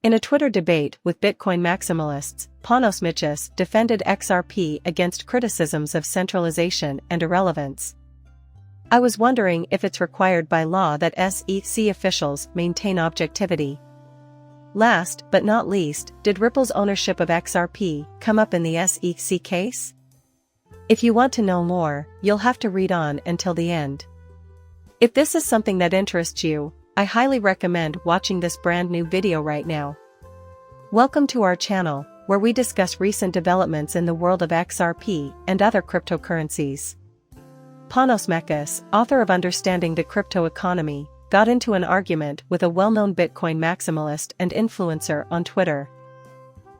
In a Twitter debate with Bitcoin maximalists, Panos Michis defended XRP against criticisms of centralization and irrelevance. I was wondering if it's required by law that SEC officials maintain objectivity. Last but not least, did Ripple's ownership of XRP come up in the SEC case? If you want to know more, you'll have to read on until the end. If this is something that interests you, I highly recommend watching this brand new video right now. Welcome to our channel, where we discuss recent developments in the world of XRP and other cryptocurrencies. Panos Michis, author of Understanding the Crypto Economy, got into an argument with a well-known Bitcoin maximalist and influencer on Twitter.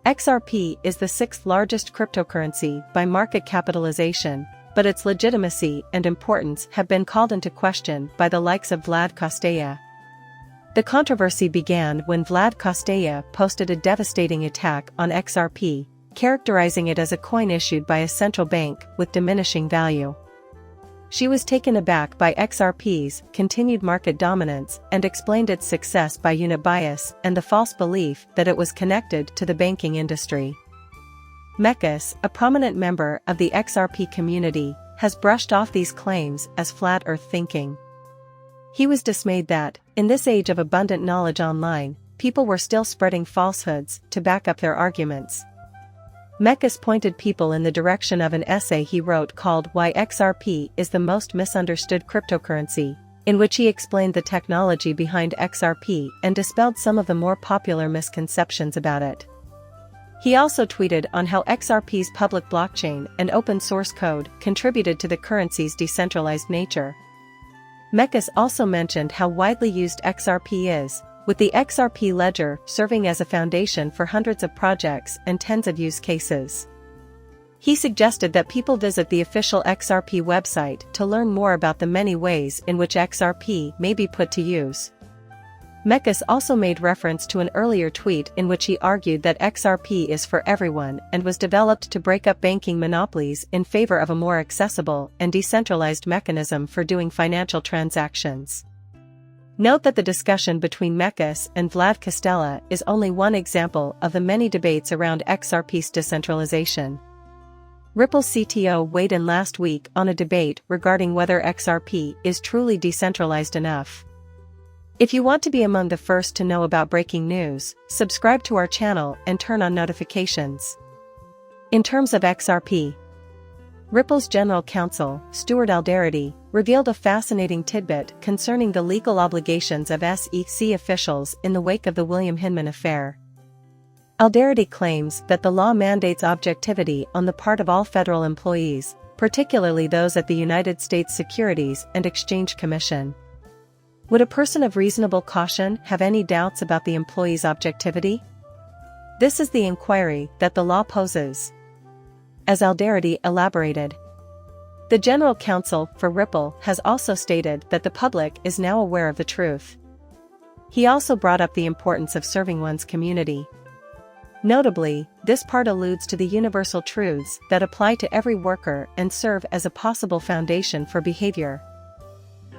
XRP is the sixth largest cryptocurrency by market capitalization, but its legitimacy and importance have been called into question by the likes of Vlad Costella. The controversy began when Vlad Costella posted a devastating attack on XRP, characterizing it as a coin issued by a central bank with diminishing value. She was taken aback by XRP's continued market dominance and explained its success by unit bias and the false belief that it was connected to the banking industry. Michis, a prominent member of the XRP community, has brushed off these claims as flat earth thinking. He was dismayed that, in this age of abundant knowledge online, people were still spreading falsehoods to back up their arguments. Michis pointed people in the direction of an essay he wrote called Why XRP is the Most Misunderstood Cryptocurrency, in which he explained the technology behind XRP and dispelled some of the more popular misconceptions about it. He also tweeted on how XRP's public blockchain and open source code contributed to the currency's decentralized nature. Michis also mentioned how widely used XRP is, with the XRP ledger serving as a foundation for hundreds of projects and tens of use cases. He suggested that people visit the official XRP website to learn more about the many ways in which XRP may be put to use. Michis also made reference to an earlier tweet in which he argued that XRP is for everyone and was developed to break up banking monopolies in favor of a more accessible and decentralized mechanism for doing financial transactions. Note that the discussion between Michis and Vlad Costella is only one example of the many debates around XRP's decentralization. Ripple's CTO weighed in last week on a debate regarding whether XRP is truly decentralized enough. If you want to be among the first to know about breaking news, subscribe to our channel and turn on notifications. In terms of XRP, Ripple's general counsel, Stuart Alderety, revealed a fascinating tidbit concerning the legal obligations of SEC officials in the wake of the William Hinman affair. Alderety claims that the law mandates objectivity on the part of all federal employees, particularly those at the United States Securities and Exchange Commission. Would a person of reasonable caution have any doubts about the employee's objectivity? This is the inquiry that the law poses. As Alderety elaborated, the general counsel for Ripple has also stated that the public is now aware of the truth. He also brought up the importance of serving one's community. Notably, this part alludes to the universal truths that apply to every worker and serve as a possible foundation for behavior.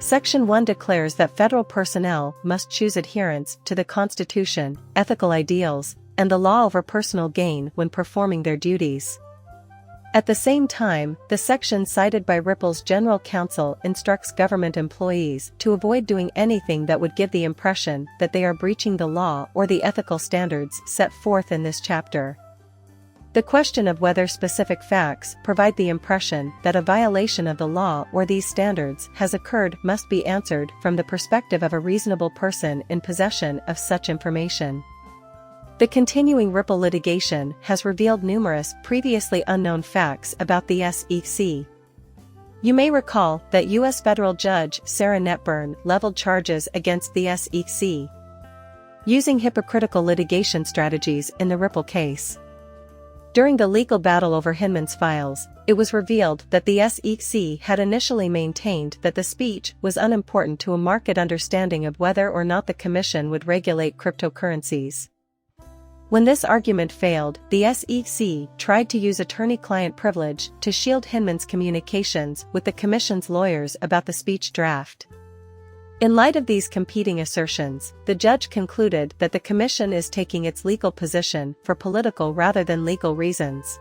Section 1 declares that federal personnel must choose adherence to the Constitution, ethical ideals, and the law over personal gain when performing their duties. At the same time, the section cited by Ripple's general counsel instructs government employees to avoid doing anything that would give the impression that they are breaching the law or the ethical standards set forth in this chapter. The question of whether specific facts provide the impression that a violation of the law or these standards has occurred must be answered from the perspective of a reasonable person in possession of such information. The continuing Ripple litigation has revealed numerous previously unknown facts about the SEC. You may recall that U.S. federal judge Sarah Netburn leveled charges against the SEC, using hypocritical litigation strategies in the Ripple case. During the legal battle over Hinman's files, it was revealed that the SEC had initially maintained that the speech was unimportant to a market understanding of whether or not the commission would regulate cryptocurrencies. When this argument failed, the SEC tried to use attorney-client privilege to shield Hinman's communications with the commission's lawyers about the speech draft. In light of these competing assertions, the judge concluded that the commission is taking its legal position for political rather than legal reasons.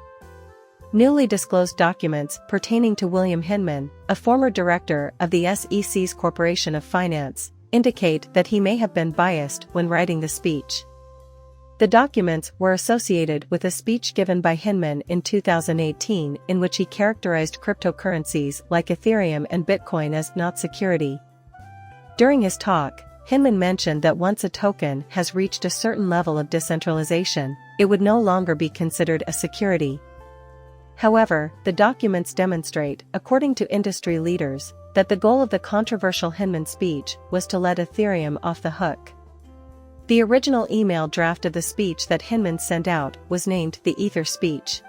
Newly disclosed documents pertaining to William Hinman, a former director of the SEC's Corporation of Finance, indicate that he may have been biased when writing the speech. The documents were associated with a speech given by Hinman in 2018 in which he characterized cryptocurrencies like Ethereum and Bitcoin as not security. During his talk, Hinman mentioned that once a token has reached a certain level of decentralization, it would no longer be considered a security. However, the documents demonstrate, according to industry leaders, that the goal of the controversial Hinman speech was to let Ethereum off the hook. The original email draft of the speech that Hinman sent out was named the Ether speech.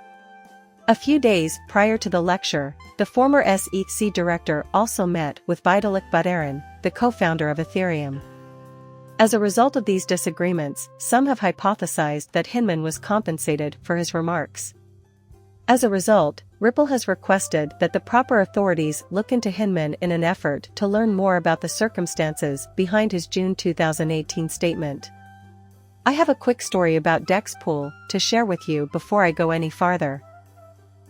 A few days prior to the lecture, the former SEC director also met with Vitalik Buterin, the co-founder of Ethereum. As a result of these disagreements, some have hypothesized that Hinman was compensated for his remarks. As a result, Ripple has requested that the proper authorities look into Hinman in an effort to learn more about the circumstances behind his June 2018 statement. I have a quick story about DexPool to share with you before I go any farther.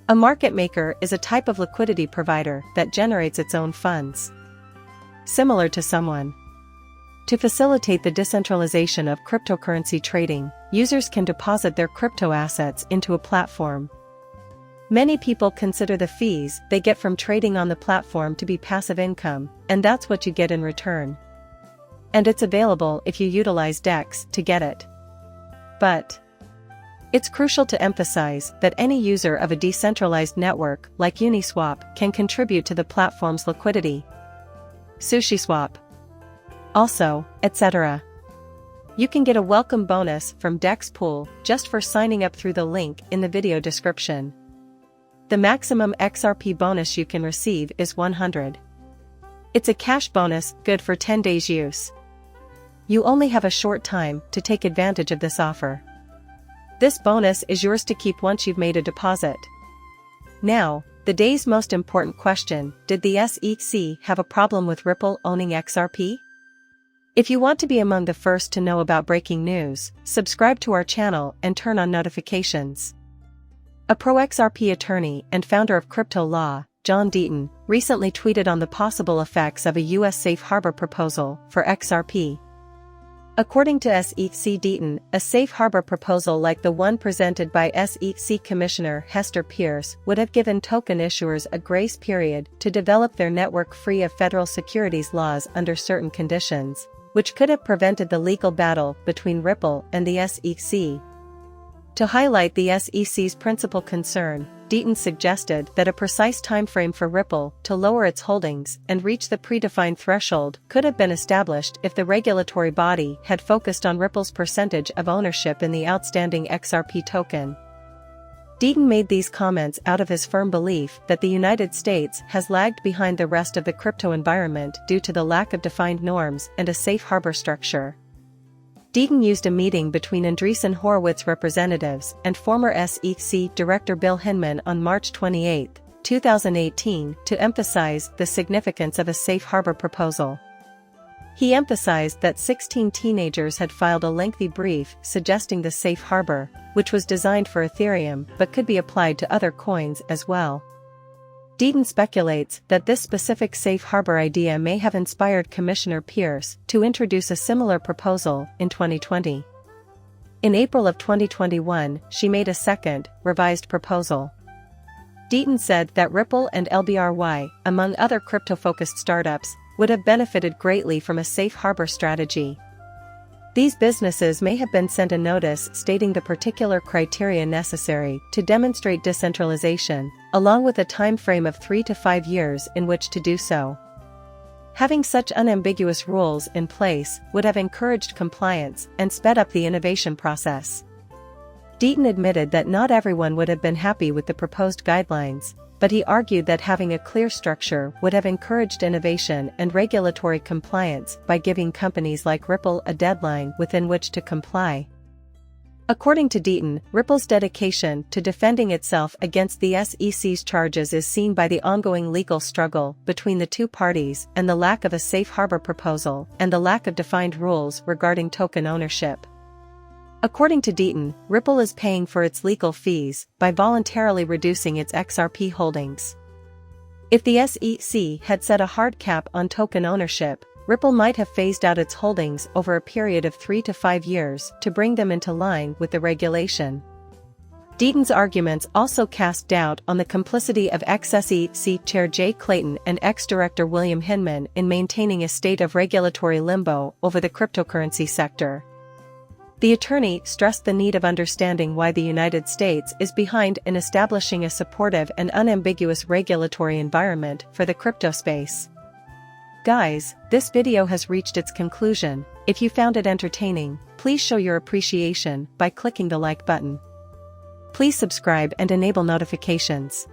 A market maker is a type of liquidity provider that generates its own funds. Similar to someone. To facilitate the decentralization of cryptocurrency trading, users can deposit their crypto assets into a platform. Many people consider the fees they get from trading on the platform to be passive income, and that's what you get in return. And it's available if you utilize DEX to get it. But it's crucial to emphasize that any user of a decentralized network like Uniswap can contribute to the platform's liquidity. SushiSwap. Also, etc. You can get a welcome bonus from DexPool just for signing up through the link in the video description. The maximum XRP bonus you can receive is 100. It's a cash bonus good for 10 days use. You only have a short time to take advantage of this offer. This bonus is yours to keep once you've made a deposit. Now, the day's most important question: did the SEC have a problem with Ripple owning XRP? If you want to be among the first to know about breaking news, subscribe to our channel and turn on notifications. A pro-XRP attorney and founder of crypto law, John Deaton, recently tweeted on the possible effects of a U.S. safe harbor proposal for XRP. According to SEC Deaton, a safe harbor proposal like the one presented by SEC Commissioner Hester Pierce would have given token issuers a grace period to develop their network free of federal securities laws under certain conditions, which could have prevented the legal battle between Ripple and the SEC. To highlight the SEC's principal concern, Deaton suggested that a precise timeframe for Ripple to lower its holdings and reach the predefined threshold could have been established if the regulatory body had focused on Ripple's percentage of ownership in the outstanding XRP token. Deaton made these comments out of his firm belief that the United States has lagged behind the rest of the crypto environment due to the lack of defined norms and a safe harbor structure. Deaton used a meeting between Andreessen Horowitz representatives and former SEC Director Bill Hinman on March 28, 2018, to emphasize the significance of a safe harbor proposal. He emphasized that 16 teenagers had filed a lengthy brief suggesting the safe harbor, which was designed for Ethereum but could be applied to other coins as well. Deaton speculates that this specific safe harbor idea may have inspired Commissioner Pierce to introduce a similar proposal in 2020. In April of 2021, she made a second, revised proposal. Deaton said that Ripple and LBRY, among other crypto-focused startups, would have benefited greatly from a safe harbor strategy. These businesses may have been sent a notice stating the particular criteria necessary to demonstrate decentralization, along with a time frame of 3 to 5 years in which to do so. Having such unambiguous rules in place would have encouraged compliance and sped up the innovation process. Deaton admitted that not everyone would have been happy with the proposed guidelines, but he argued that having a clear structure would have encouraged innovation and regulatory compliance by giving companies like Ripple a deadline within which to comply. According to Deaton, Ripple's dedication to defending itself against the SEC's charges is seen by the ongoing legal struggle between the two parties and the lack of a safe harbor proposal and the lack of defined rules regarding token ownership. According to Deaton, Ripple is paying for its legal fees by voluntarily reducing its XRP holdings. If the SEC had set a hard cap on token ownership, Ripple might have phased out its holdings over a period of 3 to 5 years to bring them into line with the regulation. Deaton's arguments also cast doubt on the complicity of ex-SEC Chair Jay Clayton and ex-Director William Hinman in maintaining a state of regulatory limbo over the cryptocurrency sector. The attorney stressed the need of understanding why the United States is behind in establishing a supportive and unambiguous regulatory environment for the crypto space. Guys, this video has reached its conclusion. If you found it entertaining, please show your appreciation by clicking the like button. Please subscribe and enable notifications.